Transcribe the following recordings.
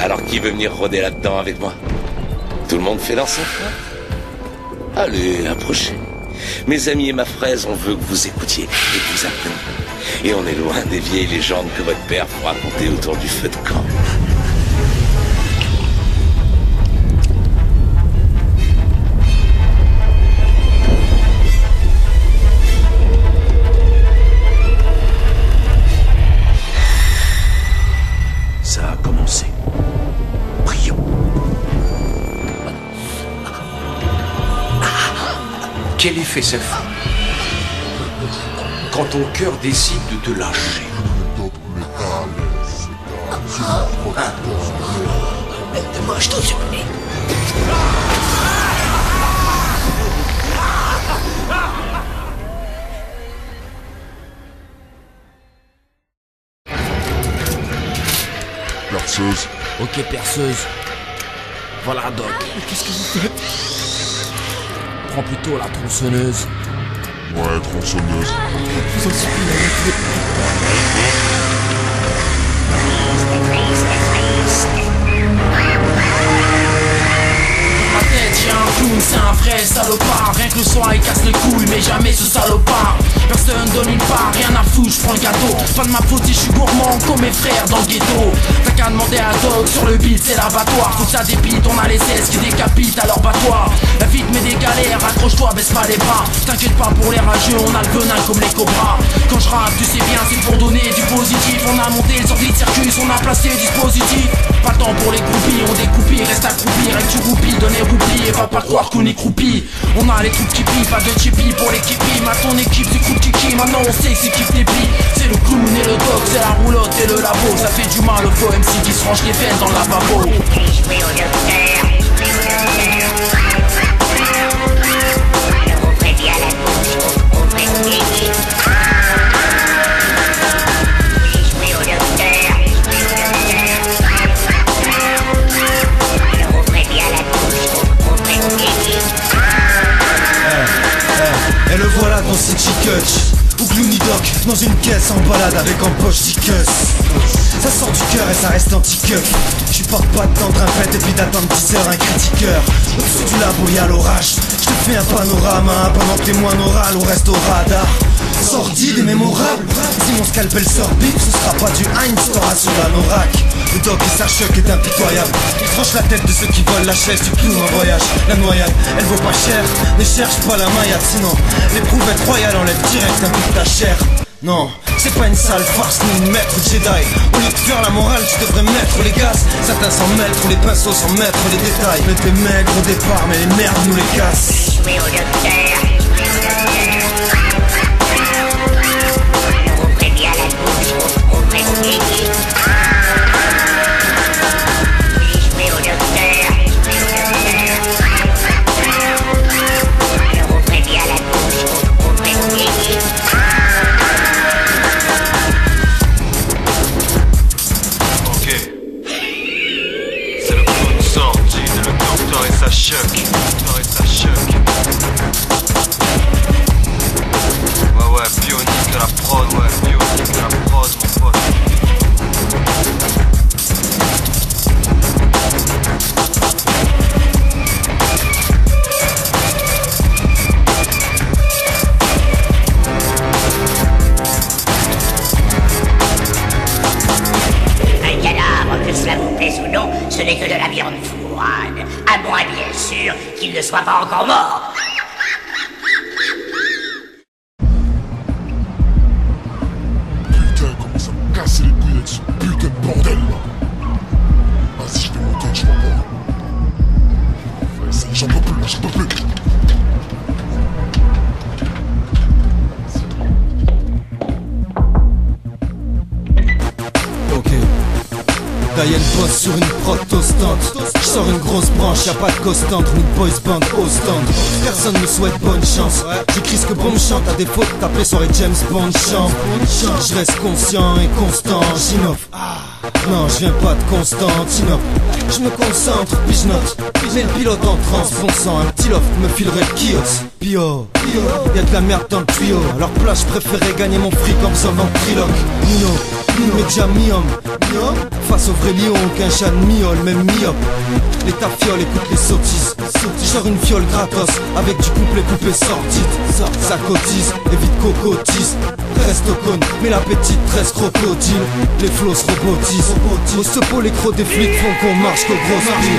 Alors qui veut venir rôder là-dedans avec moi? Tout le monde fait dans son coin. Allez, approchez. Mes amis et ma fraise, on veut que vous écoutiez et que vous appreniez. Et on est loin des vieilles légendes que votre père vous racontait autour du feu de camp. Ça a commencé. Prions. Quel effet ça fait quand ton cœur décide de te lâcher? Mange tout sur le nez. Perceuse. Ok, perceuse. Voilà, Doc. Qu'est-ce que vous faites? Prends plutôt la tronçonneuse. Ouais, tronçonneuse. Vous en supplie, C'est un vrai salopard, rien que le soir il casse les couilles, mais jamais ce salopard. Personne donne une part, rien à foutre, j'prends le gâteau. Pas de ma faute si je suis gourmand comme mes frères dans le ghetto. T'as qu'à demander à Doc, sur le beat c'est l'abattoir. Faut que ça dépite, on a les 16 qui décapitent à leur battoir. La vie te met des galères, accroche-toi, baisse pas les bras. T'inquiète pas pour les rageux, on a le venin comme les cobras. Quand je rappe, tu sais bien, c'est pour donner du positif. On a monté le sortie de circus, on a placé le dispositif. Pas le temps pour les groupies, on découpit, reste accroupi, règle tu roupis, donne les roupies, et va pas croire qu'on est croupi. On a les troupes qui pillent, pas de chippy pour les kippis. Ma ton équipe c'est coup kiki, maintenant on sait que c'est qui les plie. C'est le clown et le doc, c'est la roulotte et le labo. Ça fait du mal au faux MC qui se range les veines dans le lavabo. Jouer au docteur. Alors ouvrez bien la bouche, ouvrez le nez. Jouer au docteur. Alors ouvrez bien la bouche, ouvrez le nez. Et le voilà dans City Kutch ou Clooney Doc, dans une caisse en balade avec en poche Dickus. Ça sort du cœur et ça reste anti-cuck. Je supporte pas de tendre un pet et puis d'attendre 10 heures un critiqueur. Au-dessus du labo y'a l'orage. Je te fais un panorama pendant que les moines orales on reste au radar. Sordide et mémorable. Si mon scalpel sort bip, ce sera pas du Heinz, t'auras sur l'anorak. Le doc et sa choc est impitoyable. Il tranche la tête de ceux qui volent la chaise du clown en voyage. La noyade, elle vaut pas cher. Ne cherche pas la maillade, sinon l'éprouvette royale enlève direct un bout de ta chair. Non, c'est pas une sale farce ni une maître Jedi. Au lieu de faire la morale, tu devrais mettre les gaz. Certains s'en mettent, ou les pinceaux sans mettre les détails. On était maigres au départ, mais les merdes nous les cassent. Jouer au docteur. Alors ouvrez bien la bouche, ouvrez le nez. Jouer au docteur. Alors ouvrez bien la bouche, ouvrez le nez. C'est le clown sorti, c'est le docteur et sa choc. Ouais, bionique à la prod, bionique à la prod, mon pote. Un cadavre, que cela vous plaise ou non, ce n'est que de la viande froide. À moins bien sûr qu'il ne soit pas encore mort. Putain, comment ça me casse les couilles avec ce putain de bordel là. Vas-y, je vais monter, je m'en vais. Vas-y, j'en peux plus là, j'en peux plus. Ok. Diane bosse sur une prod tostante. J'sors une grosse branche, y'a pas de costante ni de boys band au stand. Personne me souhaite bonne chance. J'écris ce que bon me chante, à défaut de taper sur les James Bond chante. J'reste conscient et constant, j'innove. Non, je viens pas de Constantinople. Je me concentre, puis je note. Mais le pilote en transe, bon sang, un petit loft me filerait le kiosque. Pio, y'a de la merde dans le tuyau. Alors place, je préférais gagner mon fric en faisant ventriloque. Nino, média mi-homme. Face au vrai lion, qu'un chat de miole, même myope. Les tafioles, écoute les sottises. Genre une fiole gratos, avec du couplet coupé sortite. Ça cotise, évite cocotise. Reste au cône, mais la petite tresse crocodile. Les flots se robotisent. Au sepo, les crocs des flics font qu'on marche qu'au gros pied.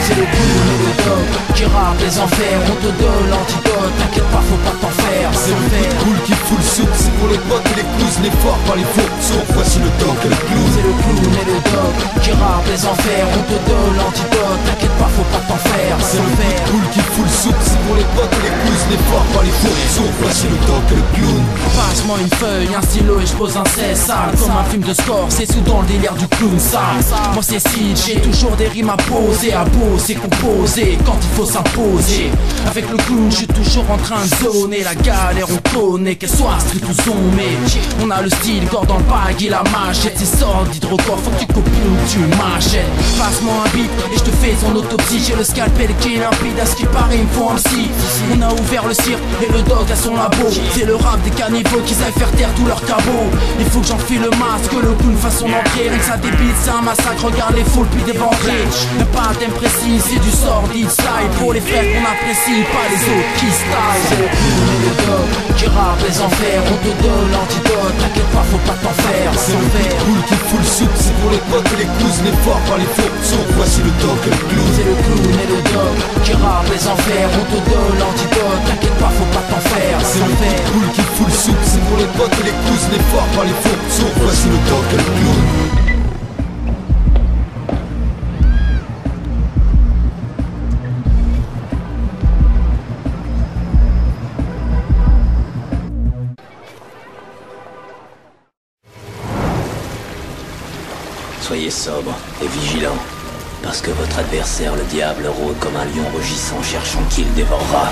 C'est le clown et le dog qui rappe les enfers. On te donne l'antidote, t'inquiète pas, faut pas t'en faire. C'est le fait cool qui fout le souk. C'est pour les potes et les clouses, les forts par les faux. Sauf voici le dog et le clown. C'est le clown et le dog qui rappe les enfers. On te donne l'antidote, t'inquiète pas, faut pas t'en faire. C'est le fait cool qui fout le souk. C'est pour les potes et les clouses, les forts par les faux. Sauf voici le dog et le clown. Passe-moi une feuille, un stylo et je pose un sale comme un film de score, c'est sous dans le délire du clown sale. Moi c'est Sid, j'ai toujours des rimes à poser, à bosser, composer quand il faut s'imposer. Avec le clown, je suis toujours en train de zoner. La galère on connaît, qu'elle soit street ou zoomée. On a le style, corps dans le bag, il a machette. C'est sordide record, faut que tu copies ou tu m'achètes. Passe-moi un beat et je te fais son autopsie. J'ai le scalpel qui est limpide, à ce qui paraît il me faut un psy. On a ouvert le cirque et le dog à son labo. C'est le rap des cannibaux qui savent faire taire tous leurs cabots. Il faut que j'enfile le masque, le clown fasse son entrée. Rien que ça débite, c'est un massacre, regarde les foules puis des ventrées. Y'a pas thème précis, c'est du sordide style. Pour les frères qu'on apprécie, pas les autres qui style. C'est le clown et le dog qui rappe les enfers. On te donne l'antidote, t'inquiète pas, faut pas t'en faire. C'est le fait cool qui fout le souk. C'est pour les potes et les clouses, les forts par les faux. Sauf voici le dog et le clown. C'est le clown et le dog qui rappe les enfers. On te donne l'antidote, t'inquiète pas, faut pas t'en faire. C'est le fait cool qui fout le souk. C'est pour les potes et les clouses, les forts par les faux. Sauf voici le dog et le clown. Soyez sobre et vigilant, parce que votre adversaire, le diable, rôde comme un lion rugissant, cherchant qui le dévorera.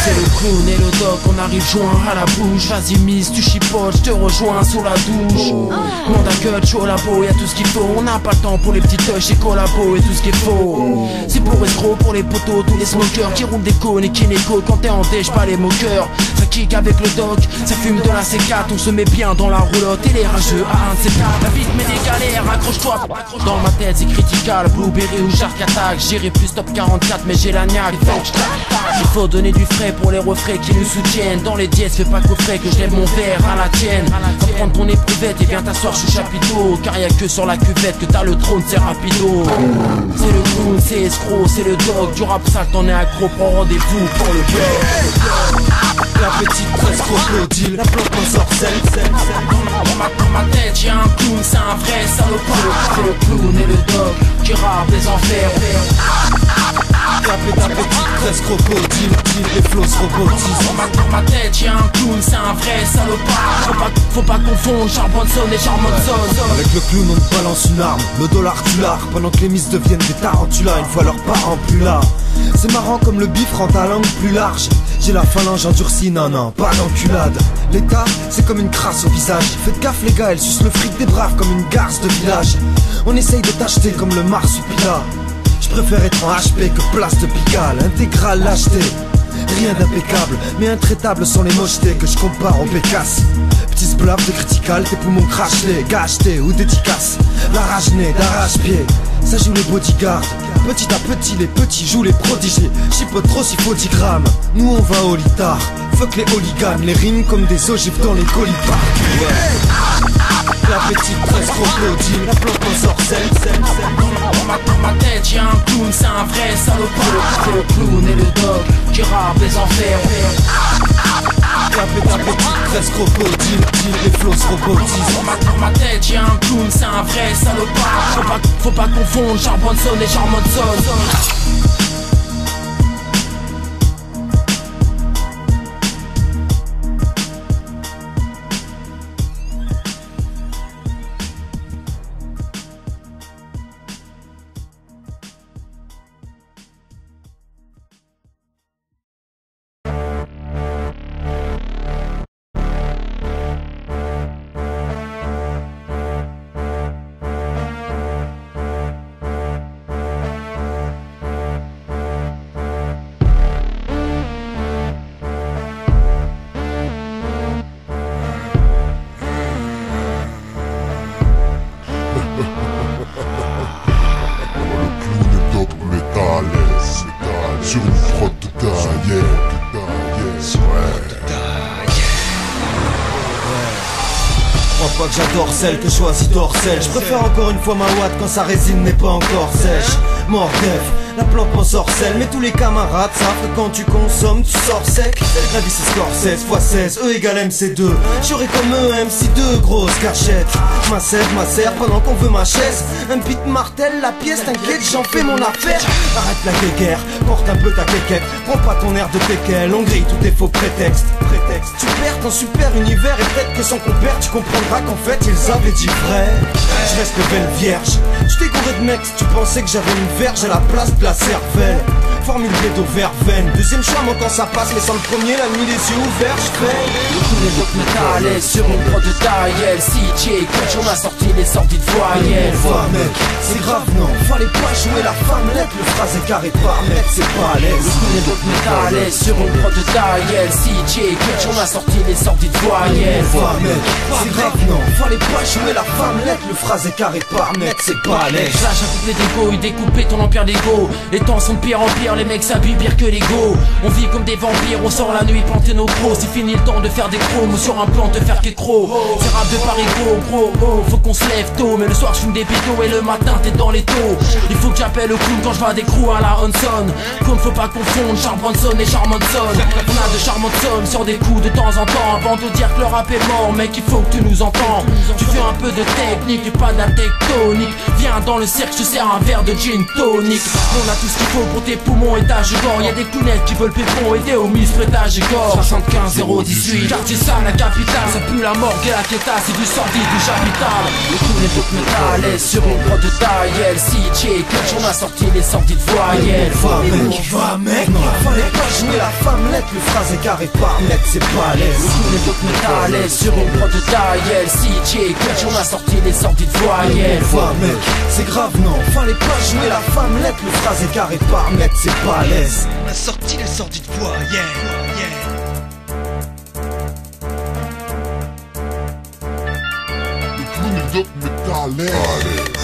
C'est le clown et le dog, on arrive joint à la bouche. Vas-y miss, tu chipotes, je te rejoins sous la douche. Monde à cut, chaud au labo, y'a tout ce qu'il faut. On n'a pas le temps pour les petits touches et collabos et tout ce qu'il faut. C'est pour escrocs, pour les potos, tous les smokers qui roulent des cônes et qui n'écho quand t'es en déche, pas les moqueurs. Ça kick avec le dog, ça fume de la C4. On se met bien dans la roulotte et les rageux à un de ces quatre. La vie te met des galères, accroche-toi. Dans ma tête c'est critical, Blueberry ou Shark Attack. J'irai plus top 44 mais j'ai la niaque. Il faut donner du frais pour les refrains qui nous soutiennent. Dans les dièses, fais pas coffret que je lève mon verre à la tienne. Va prendre ton éprouvette et viens t'asseoir sous chapiteau. Car y'a que sur la cuvette que t'as le trône, c'est rapido. C'est le clown, c'est escroc, c'est le dog. Du rap sale, t'en es accro, prends rendez-vous pour le blog. La petite tresse crocodile, la plante en sorcelle. Dans ma tête, y'a un clown, c'est un vrai salopard. C'est le clown et le dog qui rappe les enfers. Ta petite tresse crocodile, les flots se robotisent. Dans ma tête y'a un clown, c'est un vrai salopard. Faut pas confondre Charbonson et Charmonson. Avec le clown on te balance une arme, le dollar tu l'as. Pendant que les miss deviennent des tarentulas, une fois leurs parents plus là. C'est marrant comme le bif rend ta langue plus large. J'ai la phalange endurcie, non, pas d'enculade. L'état, c'est comme une crasse au visage. Faites gaffe les gars, elle suce le fric des braves comme une garce de village. On essaye de t'acheter comme le marsupilami. Je préfère être en HP que place de Pigalle. Intégral lâcheté, rien d'impeccable, mais intraitable sont les mochetés que je compare aux Pécasses. Petit sblaf de critical, tes poumons crachelés, gâchetés ou dédicaces. La rage née d'arrache-pied, ça joue les bodyguards. Petit à petit les petits jouent les prodigies. Chipote trop s'il faut 10 grammes, nous on va au litard. Fuck les hooligans, les rimes comme des ogives dans les colipards. Ouais. La petite tresse crocodile, la plante en sorcelle. Dans ma tête y'a un clown, c'est un vrai salopard. C'est le clown et le dog qui rappe les enfers. Ta petite tresse crocodile, les flots se robotisent. Dans ma tête y'a un clown, c'est un vrai salopard. Faut pas confondre Charbonson et Charmonson. sur une prod de taille. Je crois pas que j'adore celle que je choisis d'Orcel. Je préfère encore une fois ma ouate quand sa résine n'est pas encore sèche. Mordef, la plante m'en sorcelle. Mais tous les camarades savent que quand tu consommes, tu sors sec. La vie c'est Scorsese x 16, E égale MC2. J'aurai comme eux MC2, grosse cachette. Ma serre pendant qu'on veut ma chaise. Un beat martèle, la pièce, t'inquiète, j'en fais mon affaire. Arrête la guéguerre, porte un peu ta quéquette. Prends pas ton air de teckel, on grille tous tes faux prétextes. Tu perds ton super univers et peut-être que sans qu'on perd, tu comprendras qu'en fait ils avaient dit vrai. Je reste belle vierge. Tu t'es gouré de mecs, tu pensais que j'avais une verge à la place de la cervelle. Formule bédo verveine. Deuxième choix, mon temps ça passe, mais sans le premier, la nuit les yeux ouverts, je fais. Le coup des blocs métal sur une prod de taille. CJ, quand on a sorti les sorties de voyelles. Vois mec, c'est grave non, fallait pas jouer la femmelette. Le phrase est carré par mètre, c'est pas à l'aise. Le coup des blocs métal sur une prod de taille. CJ, quand on a sorti les sorties de voyelles. Vois mec, c'est grave non, fallait pas jouer la femmelette. Le phrase est carré par mètre, c'est pas à l'aise. Lâche un couplet d'égo et découper ton empire d'ego. Les temps sont de pire en pire, les mecs s'habillent pire que l'ego. On vit comme des vampires, on sort la nuit planter nos crocs. C'est fini le temps de faire des chromos sur un plan de faire qu'écro. C'est rap de Paris gros, faut qu'on se lève tôt. Mais le soir je fume des pétos et le matin t'es dans les taux. Il faut que j'appelle le clown quand je vais à des crews à la Hanson. Qu'on ne faut pas confondre Charles Bronson et Charmonson. On a de charmantes sommes sur des coups de temps en temps. Avant de dire que le rap est mort, mec il faut que tu nous entends. Tu fais un peu de technique et pas de la tectonique. Viens dans le cercle, je te sers un verre de gin tonic. On a tout ce qu'il faut pour tes poumons et ta gore. Y'a des clownettes qui veulent pépon et des homies prêtage et gore. 75 018, quartier sale, la capitale. Ça pue la morgue et la quêta, c'est du sordide, du chapital. Le coup des blocs métal sur une prod de taille. CJ, clutch, on a sorti les sorties de voyelles. Va mec, non, fallait pas jouer la femmelette. Le phrase est carré par mètre, c'est pas à l'aise. Le coup des blocs métal sur une prod de taille. CJ, clutch, on a sorti les sorties de voyelles. Va mec, c'est grave non, fallait pas jouer la femmelette. Le phrase est carré par mètre, c'est pas à l'aise. On a sorti les sorties de voyelles. Le clown est métal.